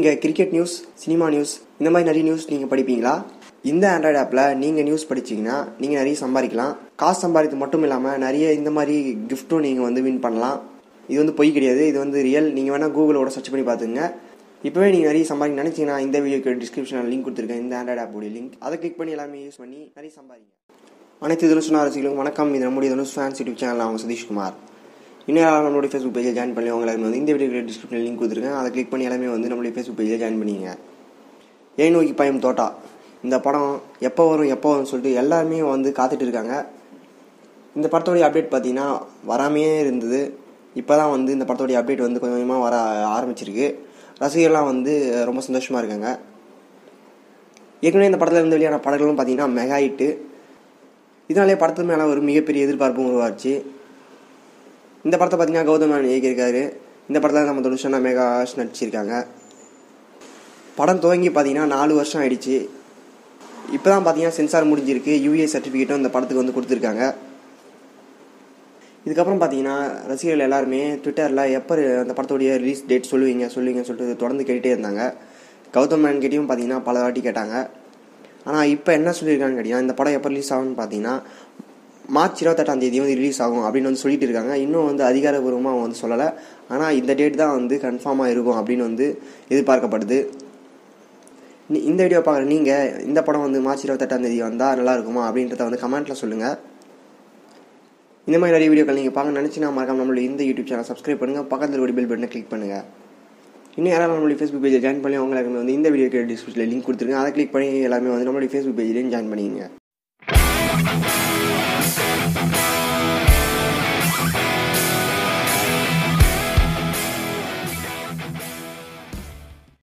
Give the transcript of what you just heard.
நீங்கள் cricket news, cinema news இந்த மாதிரி நிறைய நியூஸ் நீங்கள் படிப்பீங்களா? இந்த ஆண்ட்ராய்டு ஆப்பில் நீங்கள் நியூஸ் படிச்சிங்கன்னா நீங்கள் நிறைய சம்பாதிக்கலாம். காசு சம்பாதித்து மட்டும் இல்லாமல் நிறைய இந்த மாதிரி கிஃப்ட்டும் நீங்கள் வின் பண்ணலாம். இது பொய் கிடையாது, இது ரியல். நீங்கள் வேணால் கூகுளோட சர்ச் பண்ணி பார்த்துங்க. இப்போவே நீங்கள் நிறைய சம்பாதிக்க நினச்சிங்கன்னா இந்த வீடியோக்கு டிஸ்கிரிப்ஷனில் லிங்க் கொடுத்துருக்கேன், இந்த ஆண்ட்ராய்டு ஆப்போடைய லிங்க். அதை கிளிக் பண்ணி எல்லாமே யூஸ் பண்ணி நிறைய சம்பாதிங்க. அனைத்து தனுஷ் ரசிகர்களுக்கும் வணக்கம். இது நம்முடைய தனுஷ் ஃபேன்ஸ் யூடியூப் சேனல். அவங்க சதீஷ்குமார். இன்னும் நம்மளுடைய ஃபேஸ்புக் பேஜில் ஜாயின் பண்ணி உங்களுக்கு இந்த வீடியோ டிஸ்கிரிப்ஷனில் லிங்க் கொடுத்துருக்கேன். அதை கிளிக் பண்ணி எல்லாமே நம்மளுடைய ஃபேஸ்புக் பேஜில் ஜாயின் பண்ணிங்க. ஏன் நோக்கி பயம் தோட்டா இந்த படம் எப்போ வரும்னு சொல்லிட்டு எல்லாருமே காத்துட்டு இருக்காங்க. இந்த படத்தோடைய அப்டேட் பார்த்தீங்கன்னா வராமையே இருந்தது. இப்போ தான் இந்த படத்தோடைய அப்டேட் கொஞ்சம் கொஞ்சமாக வர ஆரம்பிச்சிருக்கு. ரசிகர்லாம் ரொம்ப சந்தோஷமாக இருக்காங்க. ஏற்கனவே இந்த படத்தில் வெளியான படங்களும் பார்த்தீங்கன்னா மெகா ஹிட்டு. இதனாலே படத்து மேலே ஒரு மிகப்பெரிய எதிர்பார்ப்பும் உருவாச்சு. இந்த படத்தை பார்த்தீங்கன்னா கௌதம் மேனன் இயக்கியிருக்காரு. இந்த படத்தில் நம்ம தனுஷனா மெகாஷ் நடிச்சிருக்காங்க. படம் துவங்கி பார்த்தீங்கன்னா 4 வருஷம் ஆயிடுச்சு. இப்போ தான் பார்த்தீங்கன்னா சென்சார் முடிஞ்சிருக்கு. யூஏ சர்டிஃபிகேட்டும் இந்த படத்துக்கு கொடுத்துருக்காங்க. இதுக்கப்புறம் பார்த்தீங்கன்னா ரசிகர்கள் எல்லாருமே ட்விட்டரில் எப்போ அந்த படத்தோடைய ரிலீஸ் டேட் சொல்லுவீங்க சொல்லிட்டு தொடர்ந்து கேட்டுகிட்டே இருந்தாங்க. கௌதம் மேனன் கிட்டேயும் பார்த்தீங்கன்னா பல வாட்டி கேட்டாங்க. ஆனால் இப்போ என்ன சொல்லியிருக்காங்கன்னு கேட்டிங்கன்னா, இந்த படம் எப்போ ரிலீஸ் ஆகும்னு பார்த்தீங்கன்னா மார்ச் 28 ரிலீஸ் ஆகும் அப்படின்னு சொல்லிட்டு இருக்காங்க. இன்னும் அதிகாரபூர்வமாக சொல்லலை. ஆனால் இந்த டேட் தான் கன்ஃபார்மாக இருக்கும் அப்படின்னு எதிர்பார்க்கப்படுது. இந்த வீடியோ பார்க்குற நீங்கள் இந்த படம் மார்ச் 28 வந்தால் நல்லா இருக்குமா அப்படின்றத கமெண்ட்டில் சொல்லுங்கள். இந்த மாதிரி நிறைய வீடியோக்கள் நீங்கள் பார்க்க நினச்சினா மறக்காம நம்மளுடைய இந்த யூடியூப் சேனல் சப்ஸ்கிரைப் பண்ணுங்கள். பக்கத்தில் ஒரு பெல் பட்டனை கிளிக் பண்ணுங்கள். இன்னும் யாராவது நம்மளுடைய ஃபேஸ்புக் பேஜில் ஜாயின் பண்ணி அவங்களுக்கு இந்த வீடியோக்கு டிஸ்கிரிப்ஷனில் லிங்க் கொடுத்துருக்கேன். அதை கிளிக் பண்ணி எல்லாமே நம்மளுடைய ஃபேஸ்புக் பேஜ்லேயும் ஜாயின் பண்ணிக்கங்க.